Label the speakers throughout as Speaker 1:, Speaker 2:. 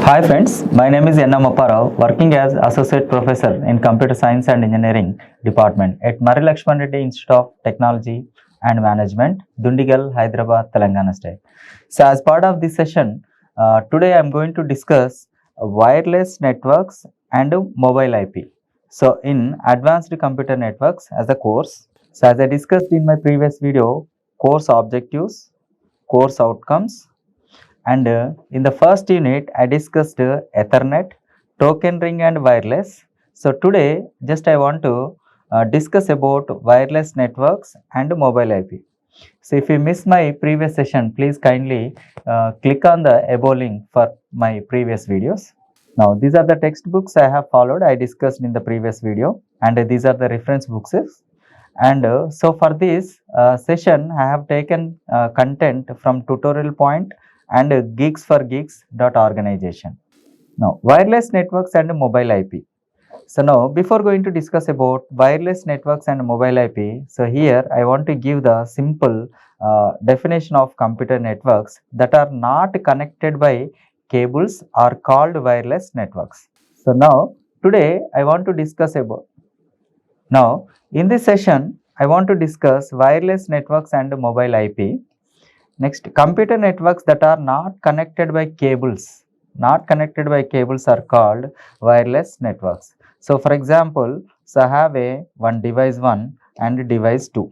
Speaker 1: Hi friends, my name is Apparao, working as Associate Professor in Computer Science and Engineering Department at Marri Laxman Reddy Institute of Technology and Management, Dundigal, Hyderabad, Telangana State. So as part of this session, today I am going to discuss wireless networks and mobile IP. So in Advanced Computer Networks as a course. So as I discussed in my previous video, course objectives, course outcomes, and in the first unit, I discussed Ethernet, token ring and wireless. So today, just I want to discuss about wireless networks and mobile IP. So if you missed my previous session, please kindly click on the above link for my previous videos. Now, these are the textbooks I have followed, I discussed in the previous video, and these are the reference books. And so for this session, I have taken content from tutorial point and geeks4geeks.organization. Now, wireless networks and mobile IP. So now, before going to discuss about wireless networks and mobile IP, so here I want to give the simple definition of computer networks that are not connected by cables are called wireless networks. So now, today I want to discuss about. Now, in this session, I want to discuss wireless networks and mobile IP. Next, computer networks that are not connected by cables. Not connected by cables are called wireless networks. So, for example, so I have a one device 1 and device 2.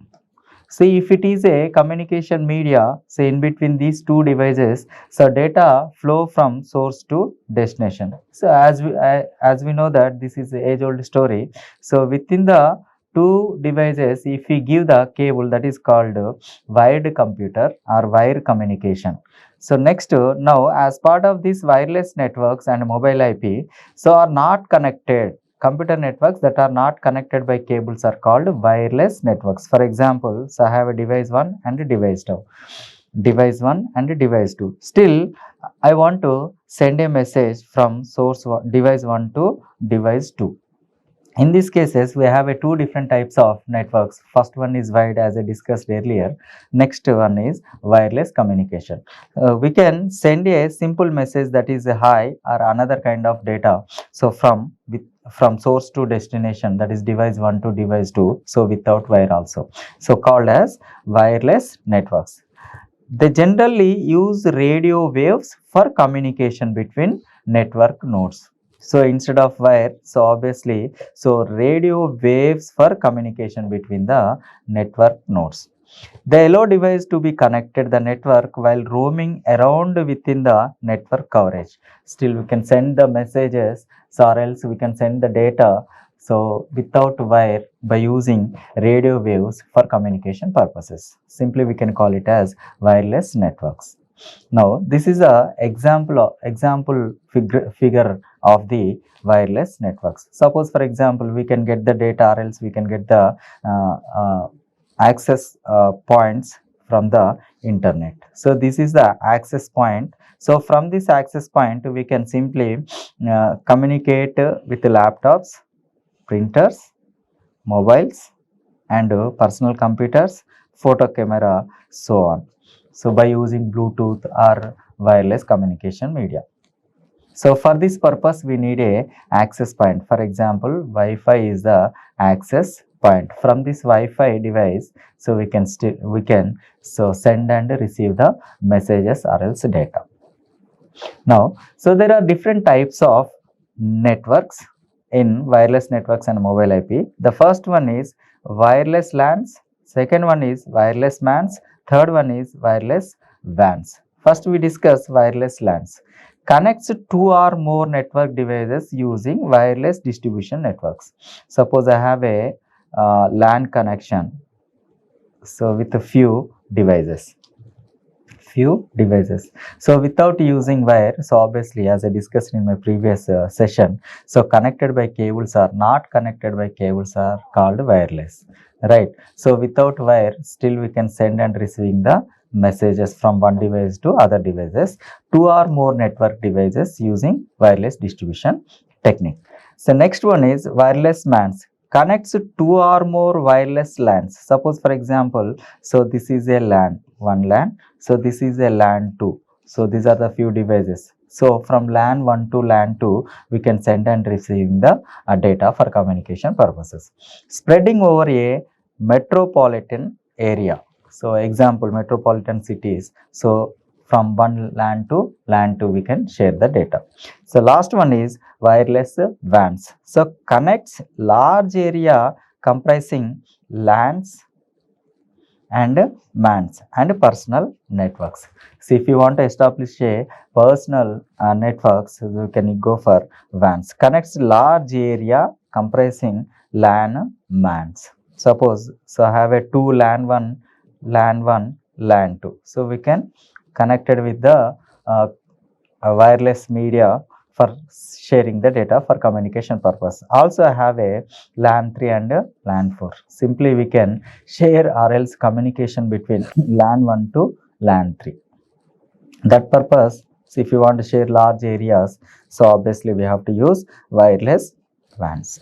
Speaker 1: See, if it is a communication media, say in between these two devices, so data flow from source to destination. So as we know that this is the age-old story. So within the two devices, if we give the cable, that is called wired computer or wire communication. So next, now as part of these wireless networks and mobile IP, so are not connected. Computer networks that are not connected by cables are called wireless networks. For example, so I have a device 1 and a device 2. Device 1 and a device 2. Still, I want to send a message from source device 1 to device 2. In these cases, we have two different types of networks. First one is wired, as I discussed earlier. Next one is wireless communication. We can send a simple message that is a hi or another kind of data. So from source to destination, that is device 1 to device 2. So without wire also. So called as wireless networks. They generally use radio waves for communication between network nodes. So instead of wire, so obviously, so radio waves for communication between the network nodes. They allow device to be connected the network while roaming around within the network coverage. Still, we can send the messages, so or else we can send the data. So without wire by using radio waves for communication purposes. Simply, we can call it as wireless networks. Now, this is a example figure of the wireless networks. Suppose, for example, we can get the data or else we can get the access points from the internet. So this is the access point. So from this access point, we can simply communicate with laptops, printers, mobiles, and personal computers, photo camera, so on. So by using Bluetooth or wireless communication media. So for this purpose, we need a access point. For example, Wi-Fi is the access point. From this Wi-Fi device, so we can send and receive the messages or else data. Now, so there are different types of networks in wireless networks and mobile IP. The first one is wireless LANs. Second one is wireless MANs. Third one is wireless WANs. First, we discuss wireless LANs. Connects two or more network devices using wireless distribution networks. Suppose I have a LAN connection, so with a few devices. So without using wire, so obviously as I discussed in my previous session, so connected by cables or not connected by cables are called wireless, right? So without wire, still we can send and receiving the messages from one device to other devices, two or more network devices using wireless distribution technique. So next one is wireless MANs. Connects two or more wireless LANs. Suppose for example, so this is a LAN, one LAN. So this is a LAN 2. So these are the few devices. So from LAN 1 to LAN 2, we can send and receive the data for communication purposes. Spreading over a metropolitan area. So example, metropolitan cities. So from one LAN to LAN 2, we can share the data. So last one is wireless WANs. So connects large area comprising LANs and MANs and personal networks. So if you want to establish a personal networks, you can go for WANs. Connects large area comprising LAN, MANs. Suppose, so I have a two LAN 1, LAN 2. So we can connected with the wireless media for sharing the data for communication purpose. Also I have a LAN 3 and LAN 4. Simply we can share or else communication between LAN 1 to LAN 3. That purpose, so if you want to share large areas, so obviously we have to use wireless WANs.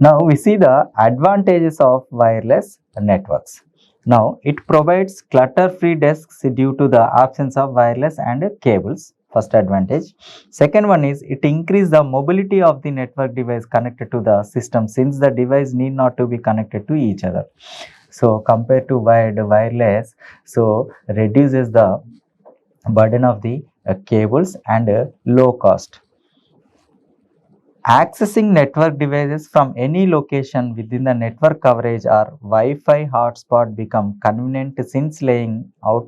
Speaker 1: Now we see the advantages of wireless networks. Now it provides clutter-free desks due to the absence of wireless and cables. First advantage. Second one is it increases the mobility of the network device connected to the system, since the device need not to be connected to each other. So compared to wired wireless, so reduces the burden of the cables and low cost. Accessing network devices from any location within the network coverage or Wi-Fi hotspot become convenient, since laying out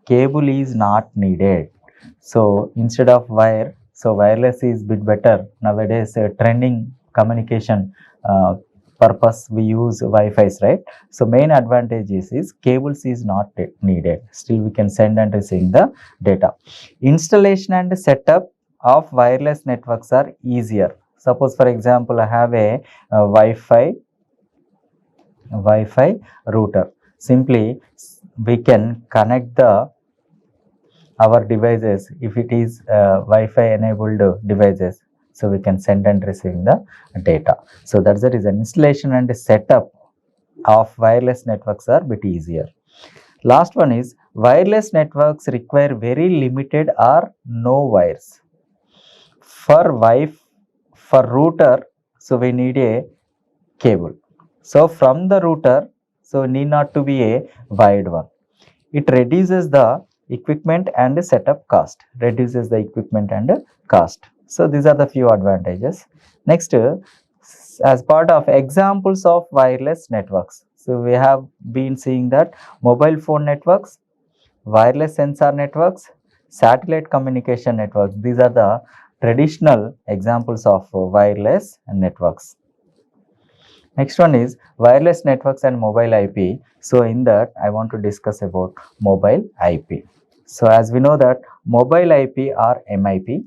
Speaker 1: cable is not needed. So instead of wire, so wireless is bit better nowadays. Trending communication purpose we use Wi-Fi's, right? So main advantage is cables is not needed. Still we can send and receive the data. Installation and setup of wireless networks are easier. Suppose for example I have a Wi-Fi router. Simply we can connect the our devices if it is Wi-Fi enabled devices, so we can send and receive the data. So that's the reason installation and setup of wireless networks are bit easier. Last one is wireless networks require very limited or no wires. For router, so we need a cable. So from the router, so need not to be a wired one. It reduces the equipment and setup cost. Reduces the equipment and cost. So these are the few advantages. Next, as part of examples of wireless networks. So we have been seeing that mobile phone networks, wireless sensor networks, satellite communication networks. These are the traditional examples of wireless networks. Next one is wireless networks and mobile IP. So in that I want to discuss about mobile IP. So as we know that mobile IP or MIP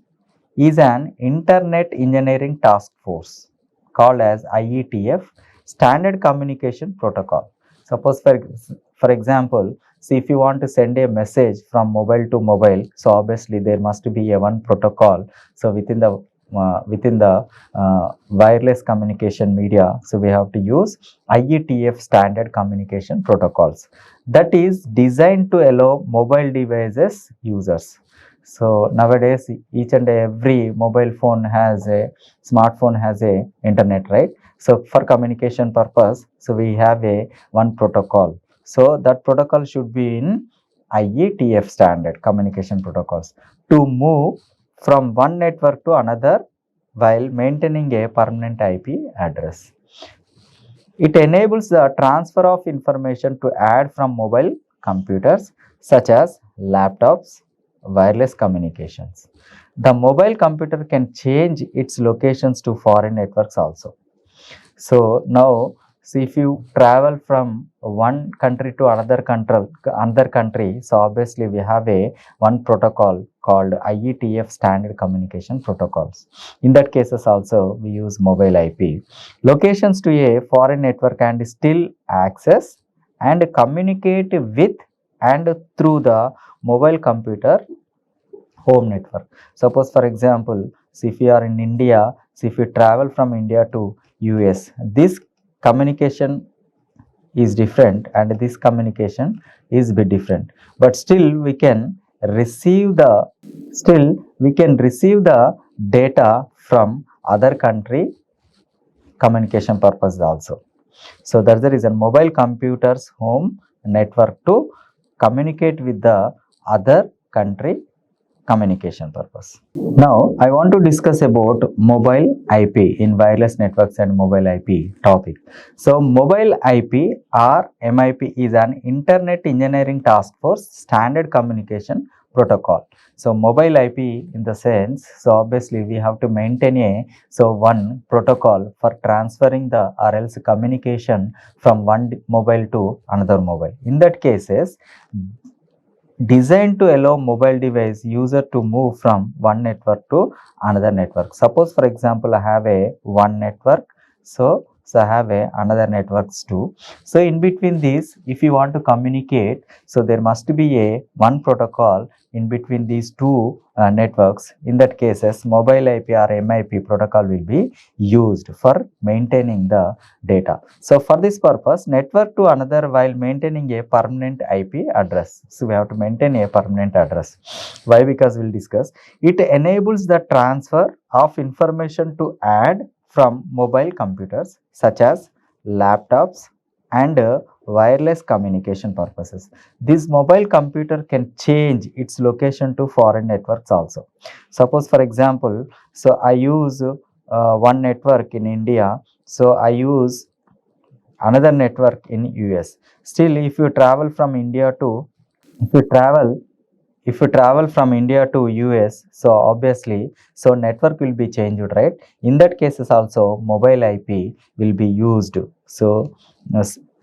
Speaker 1: is an Internet Engineering Task Force called as IETF Standard Communication Protocol. Suppose for example, see if you want to send a message from mobile to mobile, so obviously there must be a one protocol. So within the wireless communication media, so we have to use IETF standard communication protocols that is designed to allow mobile devices users. So nowadays each and every mobile phone has a smartphone has a internet, right? So for communication purpose, so we have a one protocol. So that protocol should be in IETF standard communication protocols to move from one network to another while maintaining a permanent IP address. It enables the transfer of information to add from mobile computers such as laptops, wireless communications. The mobile computer can change its locations to foreign networks also. So now, see if you travel from one country to another country, so obviously we have a one protocol called IETF standard communication protocols. In that cases also we use mobile IP. Locations to a foreign network can still access and communicate with and through the mobile computer home network. Suppose for example, see if you are in India, see if you travel from India to US, this communication is different and this communication is bit different, but still we can receive the data from other country communication purpose also. So that's the reason mobile computers home network to communicate with the other country communication purpose. Now I want to discuss about mobile IP in wireless networks and mobile IP topic. So mobile IP or MIP is an Internet Engineering Task Force standard communication protocol. So mobile IP in the sense, so obviously we have to maintain one protocol for transferring the or else communication from one mobile to another mobile. In that cases, designed to allow mobile device user to move from one network to another network. Suppose for example I have a one network, so I have a another networks too. So in between these, if you want to communicate, so there must be a one protocol in between these two networks. In that cases, mobile IP or MIP protocol will be used for maintaining the data. So for this purpose, network to another while maintaining a permanent IP address. So we have to maintain a permanent address. Why? Because we'll discuss. It enables the transfer of information to add from mobile computers such as laptops and wireless communication purposes. This mobile computer can change its location to foreign networks also. Suppose for example, so I use one network in India, so I use another network in US. Still, if you travel from India to if you travel if you travel from India to US, so obviously, so network will be changed, right? In that cases also, mobile IP will be used. So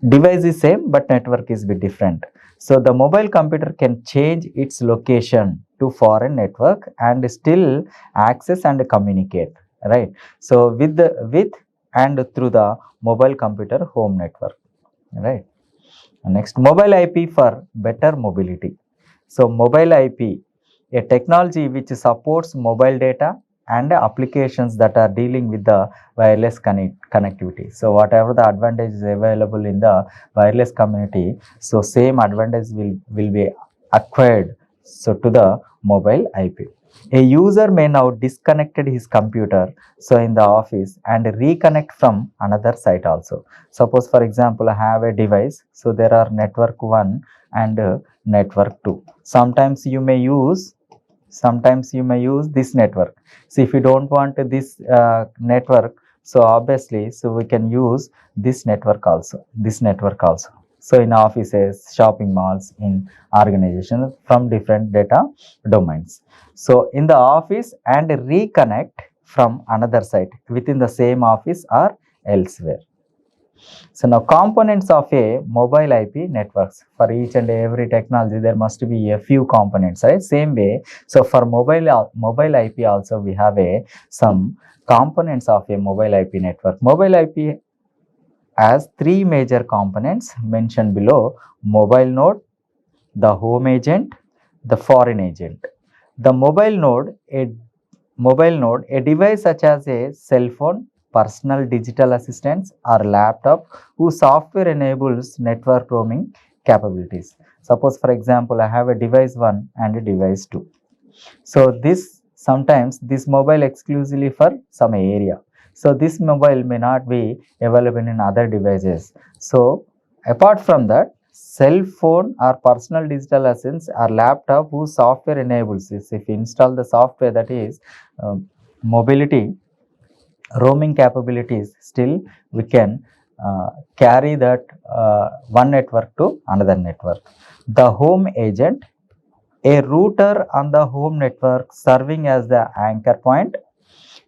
Speaker 1: device is same, but network is bit different. So the mobile computer can change its location to foreign network and still access and communicate, right? So with and through the mobile computer home network, right? Next, mobile IP for better mobility. So mobile IP, a technology which supports mobile data and applications that are dealing with the wireless connectivity. So whatever the advantage is available in the wireless community, so same advantage will be acquired so to the mobile IP. A user may now disconnected his computer so in the office and reconnect from another site also. Suppose for example I have a device, so there are network 1 and network 2. Sometimes you may use this network. So if you don't want this network, so obviously so we can use this network also. So in offices, shopping malls, in organizations from different data domains. So in the office and reconnect from another site within the same office or elsewhere. So now components of a mobile IP networks. For each and every technology, there must be a few components, right? Same way. So for mobile IP also we have some components of a mobile IP network. Mobile IP has three major components mentioned below: mobile node, the home agent, the foreign agent. The mobile node, a device such as a cell phone, personal digital assistants or laptop whose software enables network roaming capabilities. Suppose for example, I have a device 1 and a device 2. So sometimes this mobile exclusively for some area. So this mobile may not be available in other devices. So apart from that, cell phone or personal digital assistants or laptop whose software enables this. If you install the software, that is mobility roaming capabilities, still we can carry that one network to another network. The home agent, a router on the home network serving as the anchor point,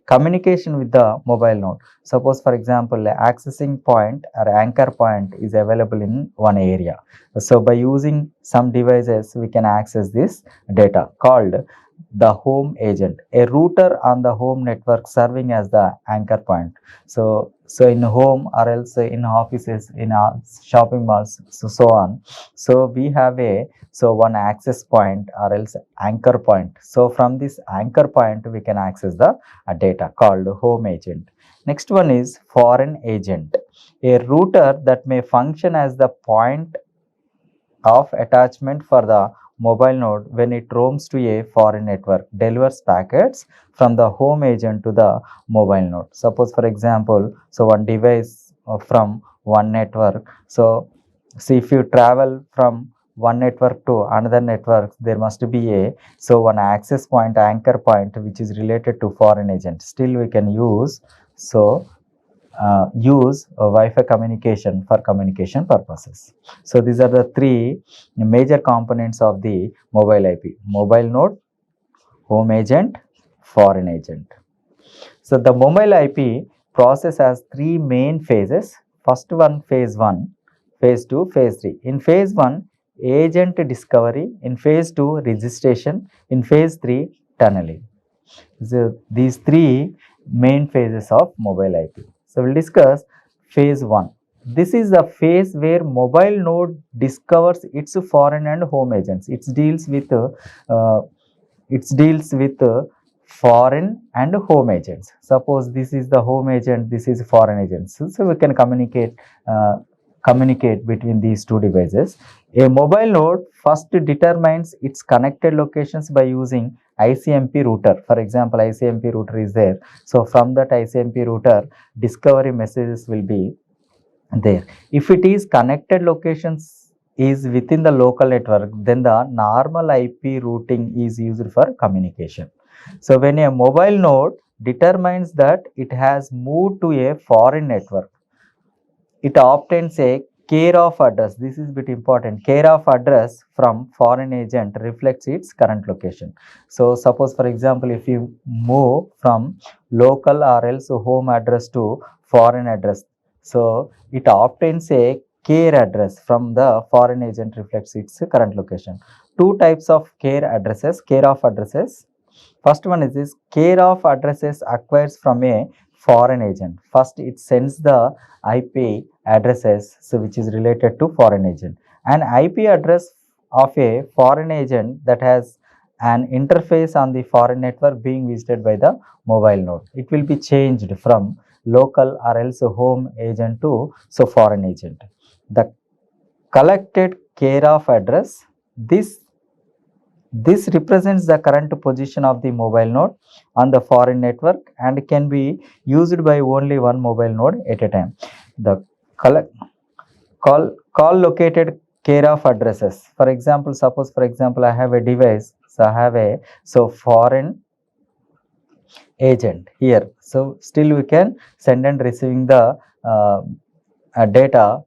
Speaker 1: communication with the mobile node. Suppose for example, accessing point or anchor point is available in one area. So by using some devices, we can access this data called the home agent, a router on the home network serving as the anchor point. So in home or else in offices, in shopping malls, so on. So we have one access point or else anchor point. So from this anchor point, we can access the data called home agent. Next one is foreign agent, a router that may function as the point of attachment for the mobile node, when it roams to a foreign network, delivers packets from the home agent to the mobile node. Suppose for example, so one device from one network. So see, if you travel from one network to another network, there must be a one access point, anchor point, which is related to foreign agent. Still we can use Wi-Fi communication for communication purposes. So these are the three major components of the mobile IP: mobile node, home agent, foreign agent. So the mobile IP process has three main phases. First one, phase 1, phase 2, phase 3. In phase 1, agent discovery. In phase 2, registration. In phase 3, tunneling. So these three main phases of mobile IP. So we'll discuss phase 1. This is the phase where mobile node discovers its foreign and home agents. It deals with foreign and home agents. Suppose this is the home agent, this is foreign agent. So we can communicate between these two devices. A mobile node first determines its connected locations by using ICMP router. For example, ICMP router is there. So from that ICMP router, discovery messages will be there. If it is connected locations is within the local network, then the normal IP routing is used for communication. So when a mobile node determines that it has moved to a foreign network, it obtains a care of address. This is bit important. Care of address from foreign agent reflects its current location. So suppose for example, if you move from local or else home address to foreign address, so it obtains a care address from the foreign agent reflects its current location. Two types of care addresses, care of addresses. First one is this: care of addresses acquires from a foreign agent. First it sends the IP addresses, so which is related to foreign agent. An IP address of a foreign agent that has an interface on the foreign network being visited by the mobile node. It will be changed from local or else home agent to foreign agent. The collected care of address, this represents the current position of the mobile node on the foreign network and can be used by only one mobile node at a time. The call located care of addresses. For example, suppose for example I have a device, so I have a foreign agent here. So still we can send and receiving the data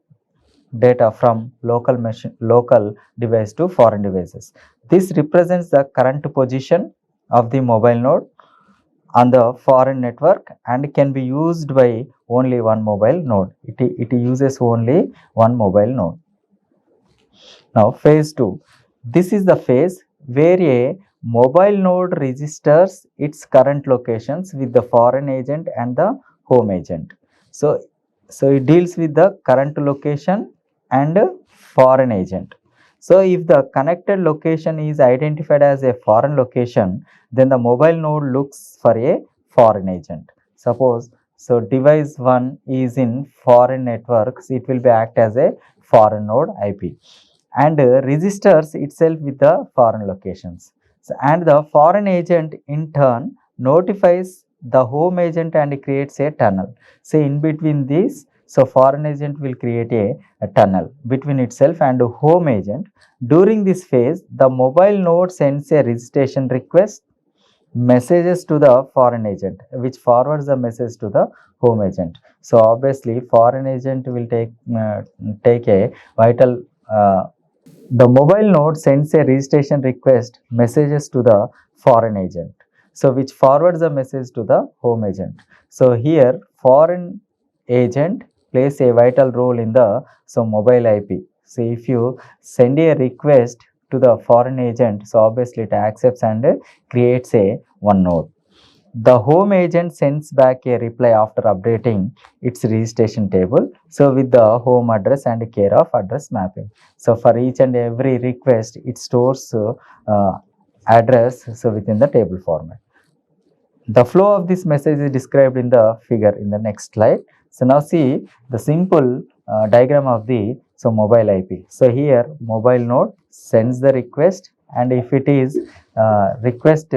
Speaker 1: from local device to foreign devices. This represents the current position of the mobile node on the foreign network and can be used by only one mobile node. It uses only one mobile node. Now phase 2. This is the phase where a mobile node registers its current locations with the foreign agent and the home agent. So it deals with the current location and foreign agent. So if the connected location is identified as a foreign location, then the mobile node looks for a foreign agent. Suppose device 1 is in foreign networks, it will be act as a foreign node IP and registers itself with the foreign locations. So, and the foreign agent in turn notifies the home agent and creates a tunnel. So in between this, foreign agent will create a tunnel between itself and home agent. During this phase, the mobile node sends a registration request messages to the foreign agent, which forwards the message to the home agent. So obviously foreign agent will take a vital the mobile node sends a registration request messages to the foreign agent, so which forwards the message to the home agent. So here foreign agent plays a vital role in the mobile IP. So if you send a request to the foreign agent, so obviously it accepts and creates a one node. The home agent sends back a reply after updating its registration table, so with the home address and care of address mapping. So for each and every request, it stores address within the table format. The flow of this message is described in the figure in the next slide. So now see the simple diagram of the mobile IP. So here mobile node sends the request and if it is request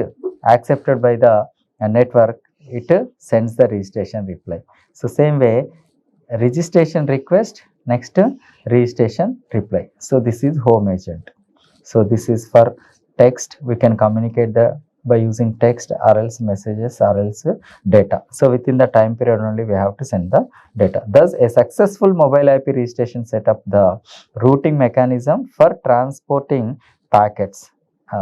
Speaker 1: accepted by the network, it sends the registration reply. So same way, registration request, next registration reply. So this is home agent. So this is for text. We can communicate the by using text or else messages or else data. So within the time period only we have to send the data. Thus a successful mobile IP registration set up the routing mechanism for transporting packets.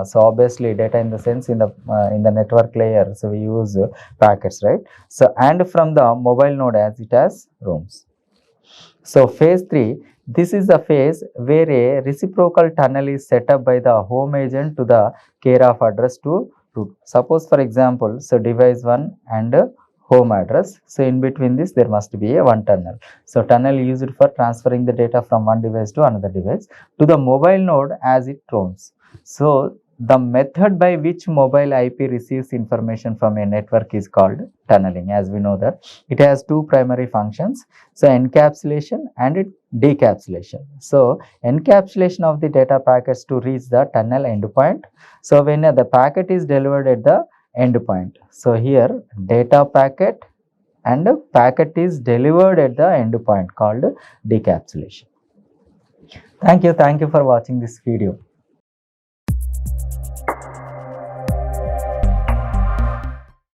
Speaker 1: So obviously data in the sense in the network layer, so we use packets, right? So and from the mobile node as it has rooms. So phase 3, this is the phase where a reciprocal tunnel is set up by the home agent to the care of address to root. Suppose for example, so device 1 and home address. So in between this there must be a one tunnel. So tunnel used for transferring the data from one device to another device to the mobile node as it roams. So the method by which mobile IP receives information from a network is called tunneling. As we know that it has two primary functions. So encapsulation and decapsulation. So encapsulation of the data packets to reach the tunnel endpoint. So when the packet is delivered at the endpoint. So here data packet and packet is delivered at the endpoint called decapsulation. Thank you for watching this video.